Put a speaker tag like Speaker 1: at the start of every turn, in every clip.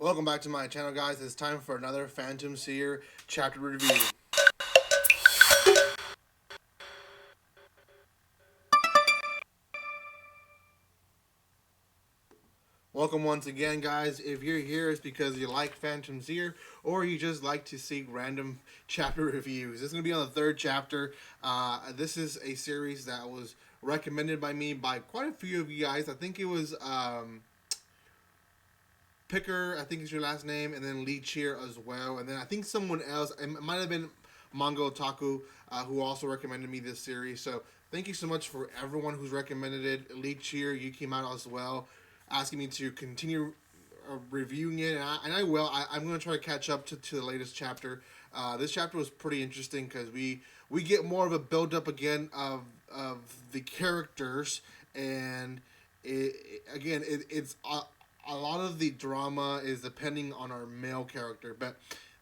Speaker 1: Welcome back to my channel, guys. It's time for another Phantom Seer chapter review. Welcome once again, guys. If you're here, it's because you like Phantom Seer or you just like to see random chapter reviews. This is going to be on the third chapter. This is a series that was recommended by me by quite a few of you guys. I think it was Picker, I think is your last name, and then Lee Cheer as well. And then I think someone else, it might have been Manga Otaku, who also recommended me this series. So thank you so much for everyone who's recommended it. Lee Cheer, you came out as well, asking me to continue reviewing it, and I will. I'm going to try to catch up to the latest chapter. This chapter was pretty interesting because we get more of a build-up again of the characters, and it's a lot of the drama is depending on our male character. But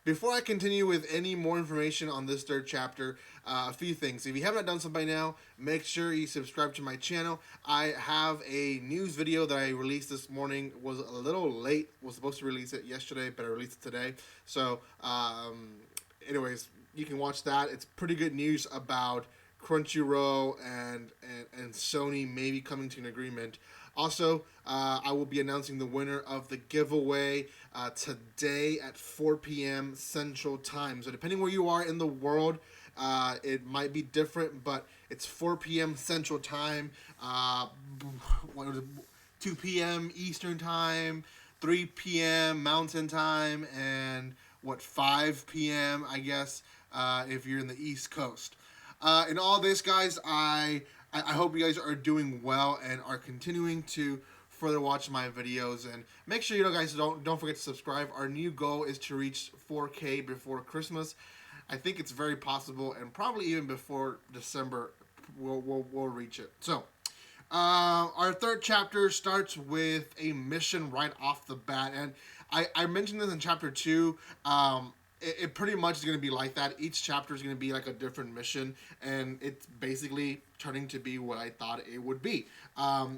Speaker 1: before I continue with any more information on this third chapter, a few things. If you haven't done so by now, make sure you subscribe to my channel. I have a news video that I released this morning. It was a little late. Was supposed to release it yesterday, but I released it today. So, anyways, you can watch that. It's pretty good news about Crunchyroll and Sony maybe coming to an agreement. Also, I will be announcing the winner of the giveaway today at 4 p.m. Central Time. So depending where you are in the world, it might be different, but it's 4 p.m. Central Time, 2 p.m. Eastern Time, 3 p.m. Mountain Time, and 5 p.m. I guess if you're in the East Coast. In all this, guys, I hope you guys are doing well and are continuing to further watch my videos, and make sure guys don't forget to subscribe. Our new goal is to reach 4K before Christmas. I think it's very possible, and probably even before December we'll reach it. So our third chapter starts with a mission right off the bat, and I mentioned this in chapter 2. It pretty much is going to be like that. Each chapter is going to be like a different mission, and it's basically turning to be what I thought it would be.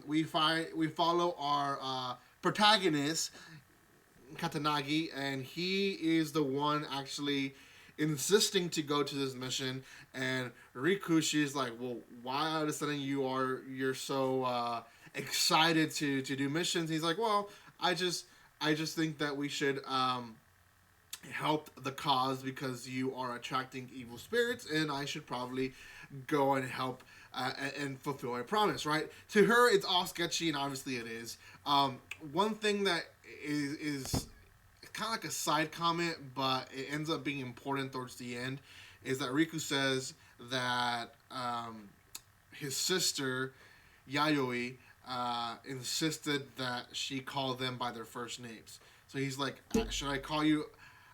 Speaker 1: We follow our protagonist, Katanagi, and he is the one actually insisting to go to this mission. And Riku, she's like, well, why all of a sudden you're so excited to do missions? He's like, well, I just think that we should help the cause because you are attracting evil spirits, and I should probably go and help and fulfill my promise, right? To her, it's all sketchy, and obviously it is. One thing that is kind of like a side comment, but it ends up being important towards the end, is that Riku says that his sister, Yayoi, insisted that she call them by their first names. So he's like, should I call you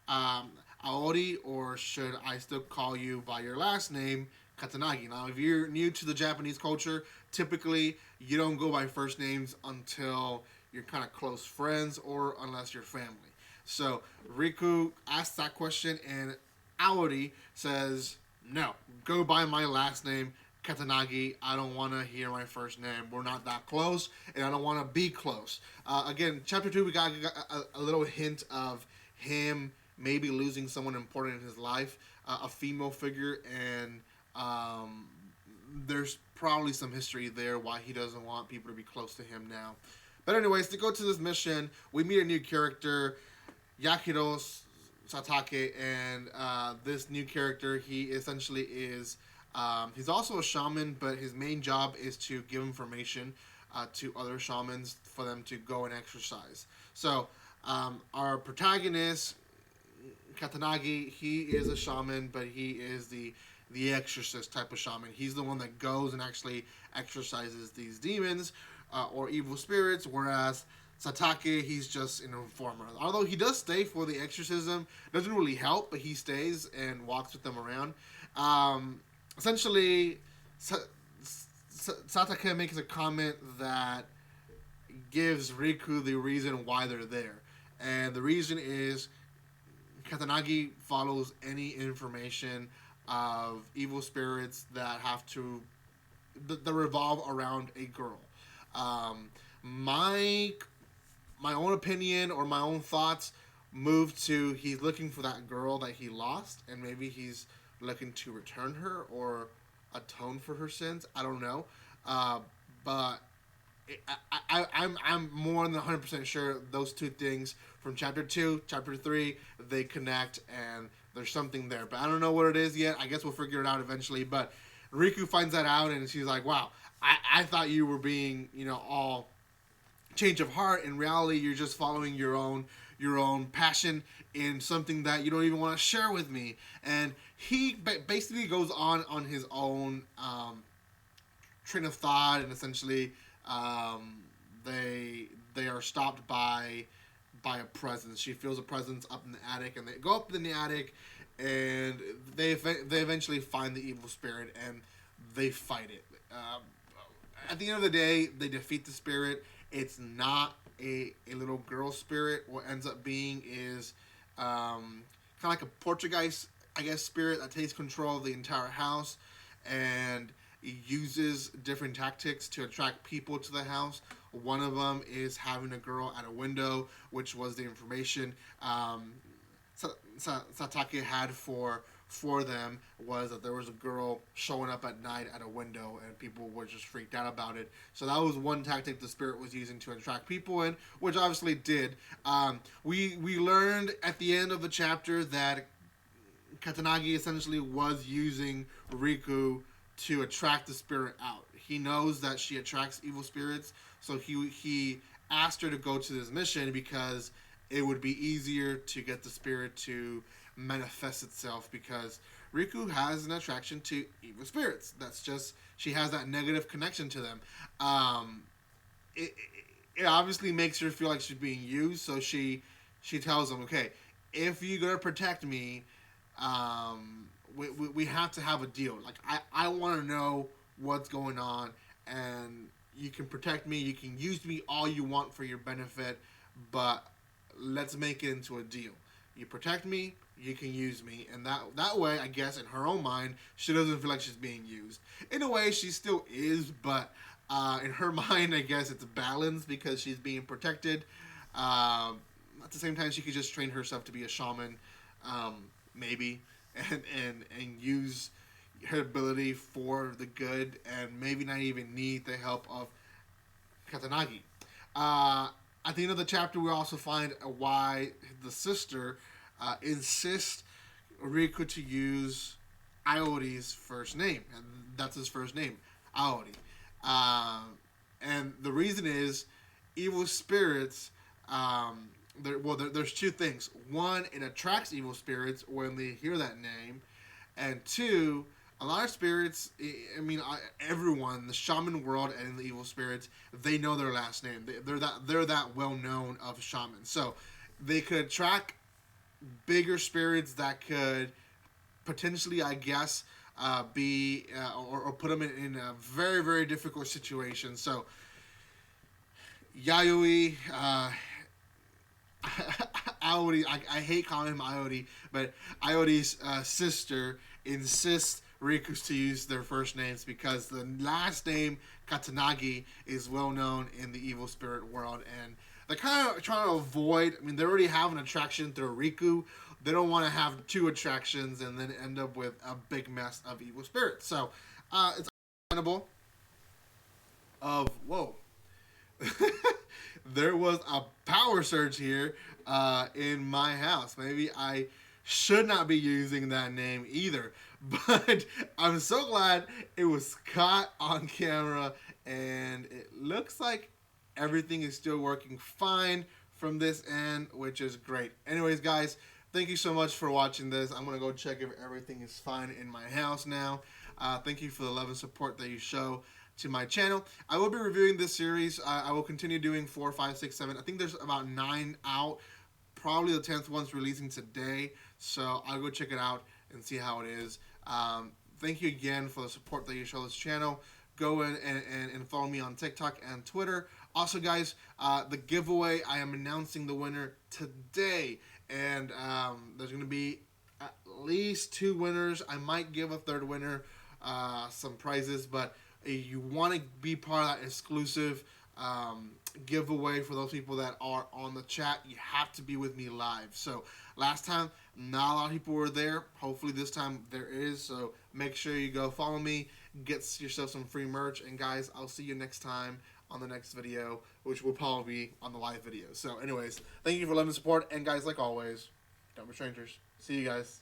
Speaker 1: Aori, or should I still call you by your last name, Katanagi? Now, if you're new to the Japanese culture, typically you don't go by first names until you're kind of close friends or unless you're family. So Riku asks that question, and Aori says, no, go by my last name, Katanagi. I don't want to hear my first name. We're not that close, and I don't want to be close. Again, chapter 2, we got a little hint of him maybe losing someone important in his life, a female figure, and there's probably some history there why he doesn't want people to be close to him now. But anyways, to go to this mission, we meet a new character, Yakiro Satake, and this new character, he essentially is, he's also a shaman, but his main job is to give information to other shamans for them to go and exercise. So our protagonist, Katanagi, he is a shaman, but he is the exorcist type of shaman. He's the one that goes and actually exorcises these demons or evil spirits, whereas Satake, he's just an informer. Although he does stay for the exorcism, doesn't really help, but he stays and walks with them around. Essentially, Satake makes a comment that gives Riku the reason why they're there. And the reason is Katanagi follows any information of evil spirits that have to that revolve around a girl. My my own opinion or my own thoughts moved to he's looking for that girl that he lost, and maybe he's looking to return her or atone for her sins. I don't know, but I'm more than 100% sure those two things from chapter 2, chapter 3, they connect, and there's something there. But I don't know what it is yet. I guess we'll figure it out eventually. But Riku finds that out, and she's like, "Wow, I thought you were being, all change of heart. In reality, you're just following your own passion in something that you don't even want to share with me." And he basically goes on his own train of thought, and essentially they are stopped by a presence. She feels a presence up in the attic, and they go up in the attic, and they eventually find the evil spirit, and they fight it. At the end of the day, they defeat the spirit. It's not a little girl spirit. What ends up being is kind of like a Portuguese, I guess, spirit that takes control of the entire house, and uses different tactics to attract people to the house. One of them is having a girl at a window, which was the information Satake had for them, was that there was a girl showing up at night at a window, and people were just freaked out about it. So that was one tactic the spirit was using to attract people in, which obviously did. We learned at the end of the chapter that Katanagi essentially was using Riku to attract the spirit out. He knows that she attracts evil spirits, so he asked her to go to this mission because it would be easier to get the spirit to manifest itself, because Riku has an attraction to evil spirits. That's just, she has that negative connection to them. It obviously makes her feel like she's being used, so she tells him, okay, if you're going to protect me, we have to have a deal. Like, I want to know what's going on, and you can protect me, you can use me all you want for your benefit, but let's make it into a deal. You protect me, you can use me, and that way, I guess, in her own mind, she doesn't feel like she's being used. In a way, she still is, but in her mind, I guess it's balanced because she's being protected. At the same time, she could just train herself to be a shaman, maybe, and use her ability for the good, and maybe not even need the help of Katanagi. At the end of the chapter, we also find why the sister insists Riku to use Aori's first name, and that's his first name, Aori. And the reason is, evil spirits, there's two things. One, it attracts evil spirits when they hear that name, and two, a lot of spirits, I mean, everyone, the shaman world and the evil spirits, they know their last name. They're that well known of shamans. So they could attract bigger spirits that could potentially, I guess, be or put them in a very, very difficult situation. So Yayoi, Aori, I hate calling him Aori, but Aori's sister insists Riku's to use their first names because the last name, Katanagi, is well known in the evil spirit world, and they're kind of trying to avoid, I mean, they already have an attraction through Riku. They don't want to have two attractions and then end up with a big mess of evil spirits. So, it's understandable whoa. There was a power surge here in my house. Maybe I should not be using that name either. But I'm so glad it was caught on camera, and it looks like everything is still working fine from this end, which is great. Anyways, guys, thank you so much for watching this. I'm going to go check if everything is fine in my house now. Thank you for the love and support that you show to my channel. I will be reviewing this series. I will continue doing 4, 5, 6, 7. I think there's about 9 out. Probably the 10th one's releasing today. So I'll go check it out and see how it is. Thank you again for the support that you show this channel. Go in and follow me on TikTok and Twitter. Also, guys, the giveaway, I am announcing the winner today. And there's going to be at least 2 winners. I might give a 3rd winner some prizes, but you want to be part of that exclusive giveaway for those people that are on the chat. You have to be with me live. So last time, not a lot of people were there. Hopefully this time there is. So make sure you go follow me, get yourself some free merch, and guys, I'll see you next time on the next video, which will probably be on the live video. So anyways, thank you for letting the support, and guys, like always, don't be strangers. See you guys.